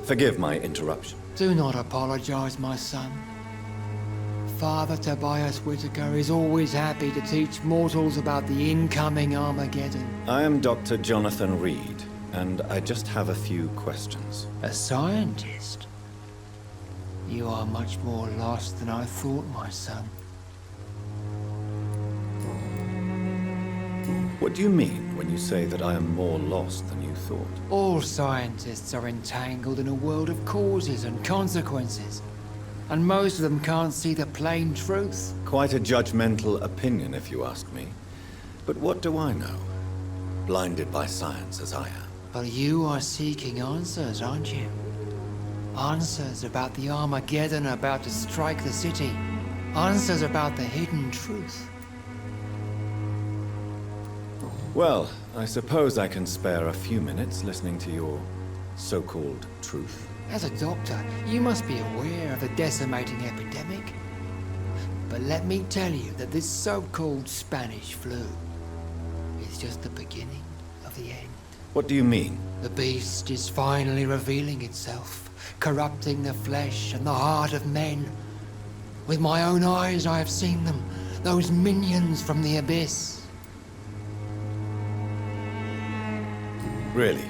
Forgive my interruption. Do not apologize, my son. Father Tobias Whitaker is always happy to teach mortals about the incoming Armageddon. I am Dr. Jonathan Reed, and I just have a few questions. A scientist? You are much more lost than I thought, my son. What do you mean when you say that I am more lost than you thought? All scientists are entangled in a world of causes and consequences, and most of them can't see the plain truth. Quite a judgmental opinion, if you ask me. But what do I know? Blinded by science as I am. But you are seeking answers, aren't you? Answers about the Armageddon about to strike the city. Answers about the hidden truth. Well, I suppose I can spare a few minutes listening to your so-called truth. As a doctor, you must be aware of the decimating epidemic. But let me tell you that this so-called Spanish flu is just the beginning of the end. What do you mean? The beast is finally revealing itself, corrupting the flesh and the heart of men. With my own eyes I have seen them, those minions from the abyss. Really?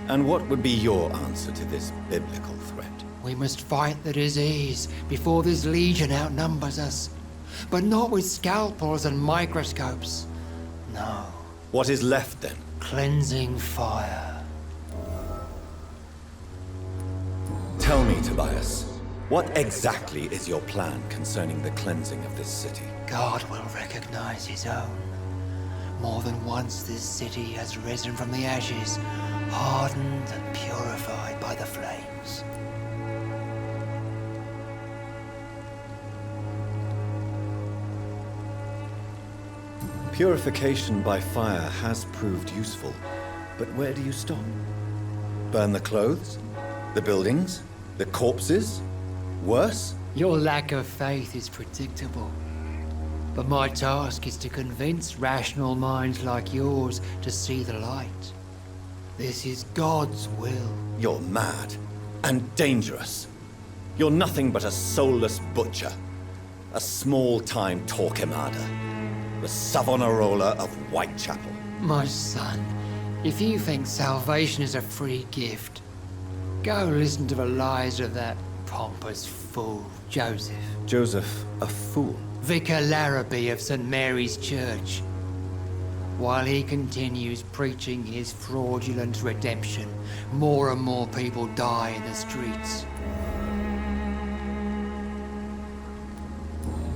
And what would be your answer to this biblical threat? We must fight the disease before this legion outnumbers us. But not with scalpels and microscopes. No. What is left then? Cleansing fire. Tell me, Tobias, what exactly is your plan concerning the cleansing of this city? God will recognize his own. More than once this city has risen from the ashes, hardened and purified by the flames. Purification by fire has proved useful, but where do you stop? Burn the clothes? The buildings? The corpses? Worse? Your lack of faith is predictable. But my task is to convince rational minds like yours to see the light. This is God's will. You're mad and dangerous. You're nothing but a soulless butcher. A small-time Torquemada. The Savonarola of Whitechapel. My son, if you think salvation is a free gift, go listen to the lies of that pompous fool, Joseph. Joseph, a fool? Vicar Larrabee of St. Mary's Church. While he continues preaching his fraudulent redemption, more and more people die in the streets.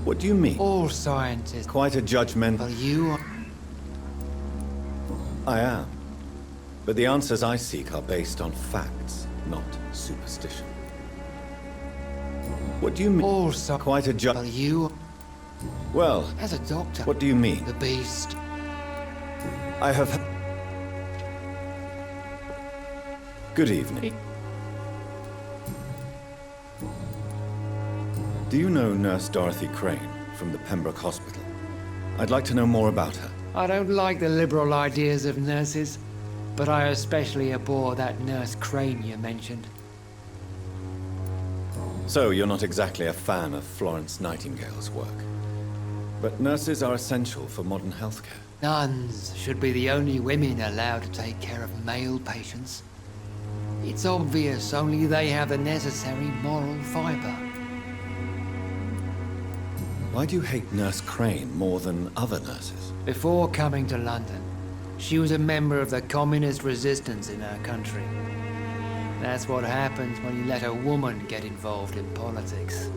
What do you mean? All scientists... Quite a judgmental... But you are... I am. But the answers I seek are based on facts, not superstition. What do you mean? All Quite a But you... Well, as a doctor... What do you mean? The beast... I have... Good evening. Do you know Nurse Dorothy Crane from the Pembroke Hospital? I'd like to know more about her. I don't like the liberal ideas of nurses, but I especially abhor that Nurse Crane you mentioned. So, you're not exactly a fan of Florence Nightingale's work. But nurses are essential for modern healthcare. Nuns should be the only women allowed to take care of male patients. It's obvious only they have the necessary moral fiber. Why do you hate Nurse Crane more than other nurses? Before coming to London, she was a member of the communist resistance in her country. That's what happens when you let a woman get involved in politics.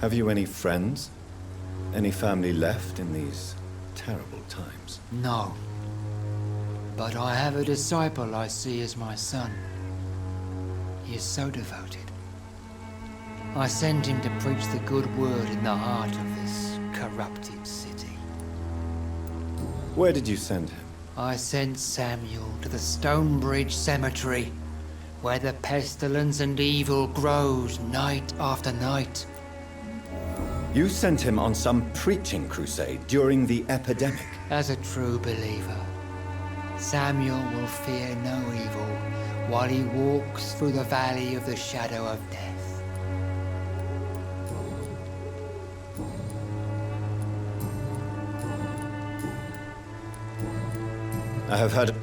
Have you any friends? Any family left in these terrible times? No. But I have a disciple I see as my son. He is so devoted. I sent him to preach the good word in the heart of this corrupted city. Where did you send him? I sent Samuel to the Stonebridge Cemetery, where the pestilence and evil grows night after night. You sent him on some preaching crusade during the epidemic. As a true believer, Samuel will fear no evil while he walks through the valley of the shadow of death. I have heard...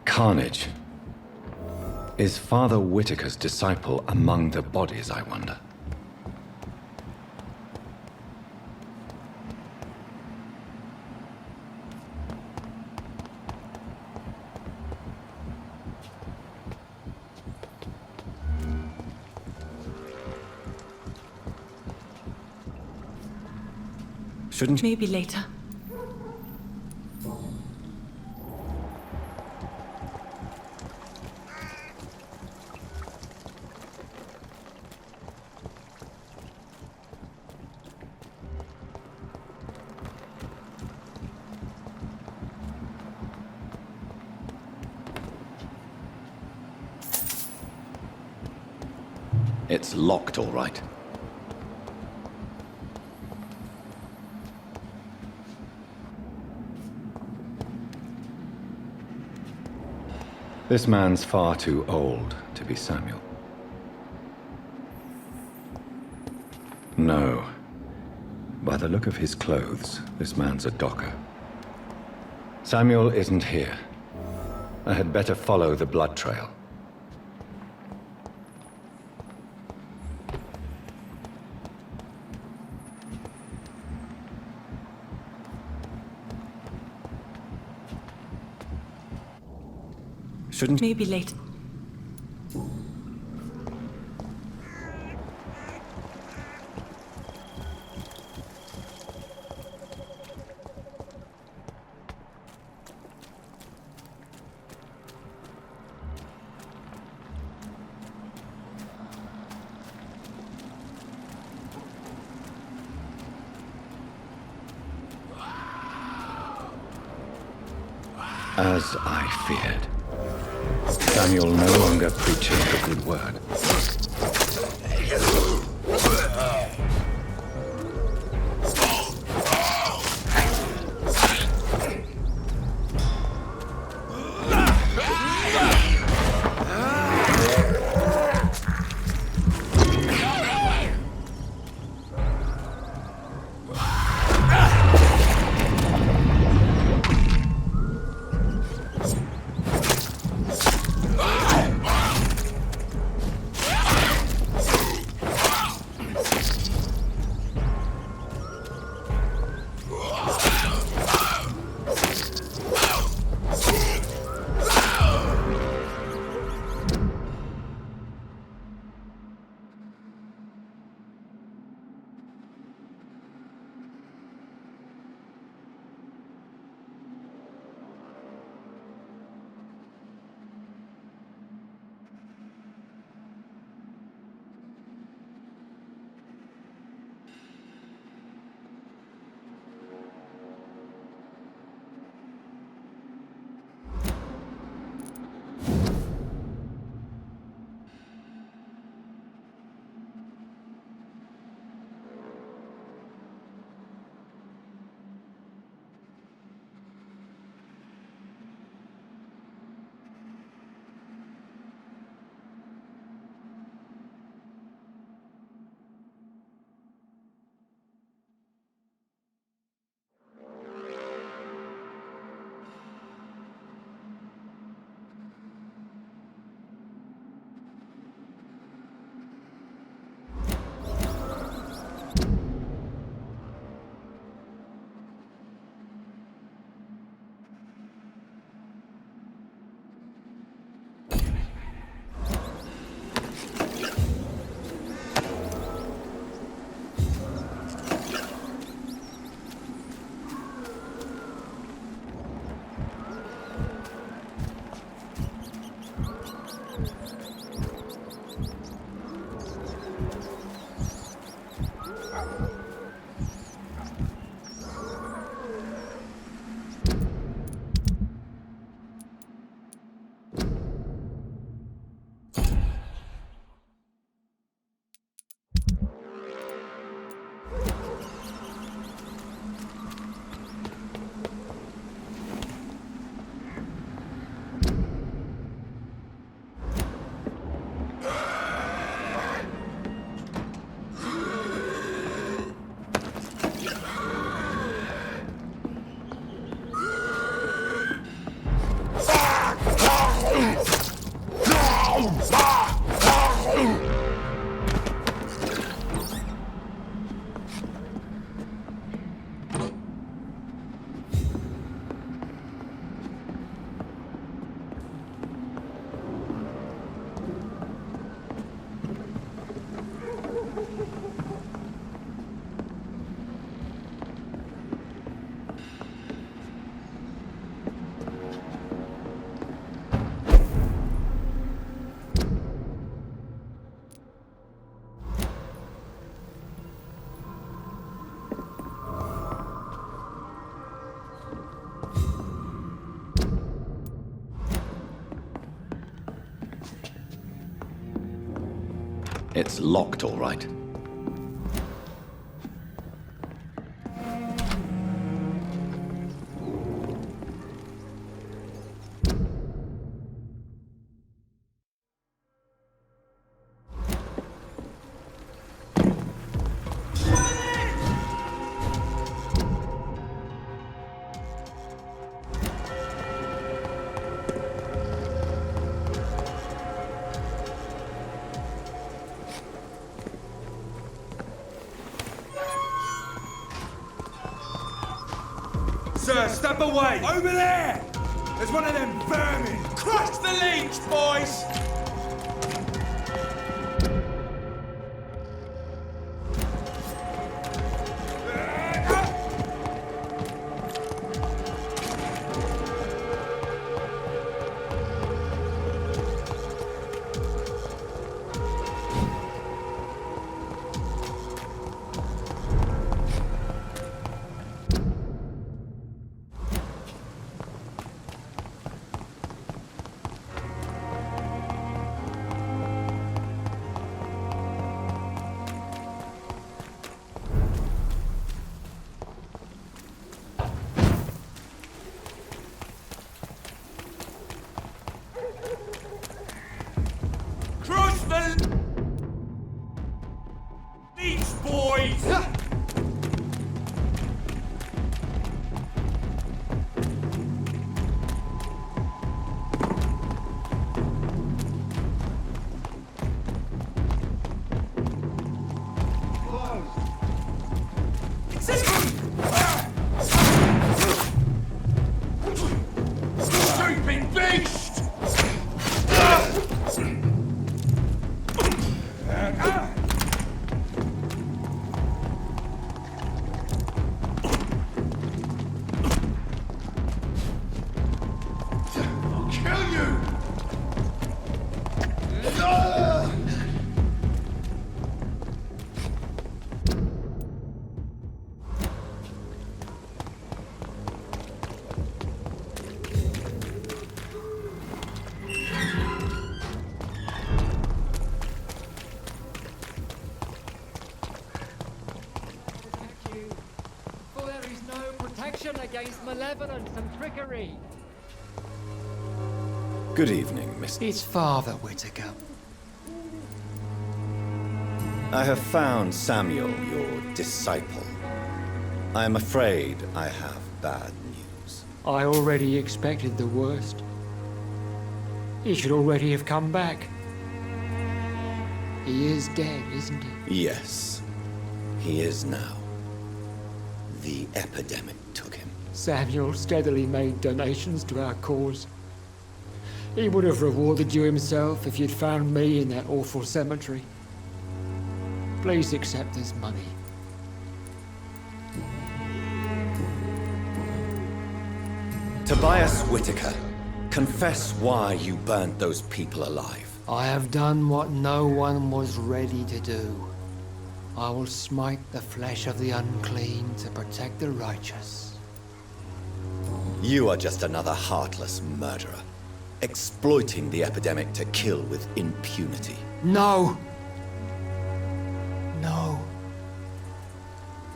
Carnage. Is Father Whitaker's disciple among the bodies, I wonder? Shouldn't... Maybe later. It's locked, all right. This man's far too old to be Samuel. No. By the look of his clothes, this man's a docker. Samuel isn't here. I had better follow the blood trail. Shouldn't... Maybe later. As I feared. Samuel no longer preaches the good word. It's locked, all right. Sir, step away! Over there! There's one of them vermin! Crush the leech, boys! Against malevolence and trickery. Good evening, Miss. It's Father Whitaker. I have found Samuel, your disciple. I am afraid I have bad news. I already expected the worst. He should already have come back. He is dead, isn't he? Yes, he is now. The epidemic took him. Samuel steadily made donations to our cause. He would have rewarded you himself if you'd found me in that awful cemetery. Please accept this money. Tobias Whitaker, confess why you burnt those people alive. I have done what no one was ready to do. I will smite the flesh of the unclean to protect the righteous. You are just another heartless murderer, exploiting the epidemic to kill with impunity. No! No.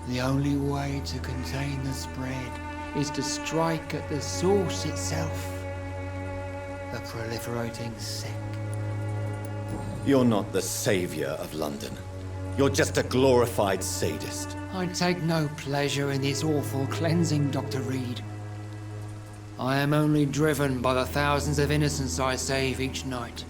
The only way to contain the spread is to strike at the source itself. The proliferating sick. You're not the savior of London. You're just a glorified sadist. I take no pleasure in this awful cleansing, Dr. Reed. I am only driven by the thousands of innocents I save each night.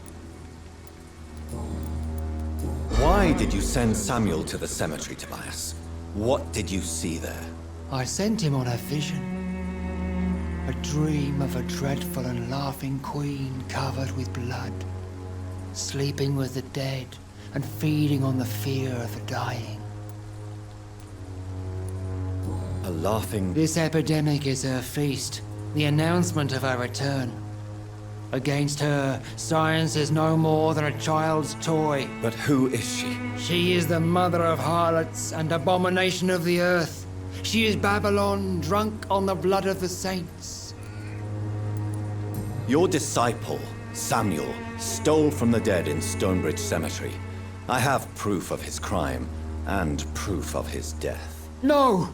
Why did you send Samuel to the cemetery, Tobias? What did you see there? I sent him on a vision. A dream of a dreadful and laughing queen covered with blood, sleeping with the dead and feeding on the fear of the dying. A laughing... This epidemic is her feast, the announcement of her return. Against her, science is no more than a child's toy. But who is she? She is the mother of harlots and abomination of the earth. She is Babylon, drunk on the blood of the saints. Your disciple, Samuel, stole from the dead in Stonebridge Cemetery. I have proof of his crime, and proof of his death. No!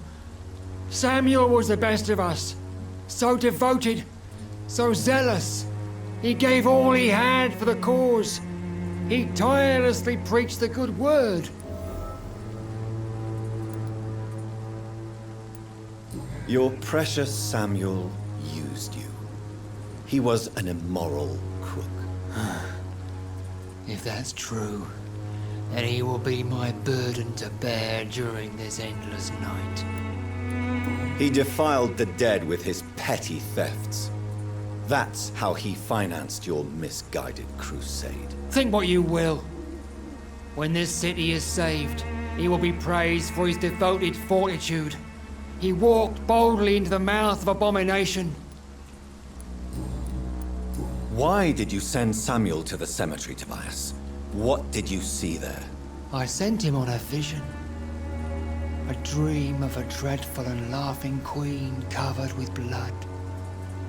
Samuel was the best of us. So devoted, so zealous. He gave all he had for the cause. He tirelessly preached the good word. Your precious Samuel used you. He was an immoral crook. If that's true, then he will be my burden to bear during this endless night. He defiled the dead with his petty thefts. That's how he financed your misguided crusade. Think what you will. When this city is saved, he will be praised for his devoted fortitude. He walked boldly into the mouth of abomination. Why did you send Samuel to the cemetery, Tobias? What did you see there? I sent him on a vision. A dream of a dreadful and laughing queen covered with blood,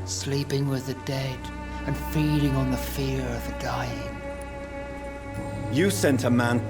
sleeping with the dead and feeding on the fear of the dying. You sent a man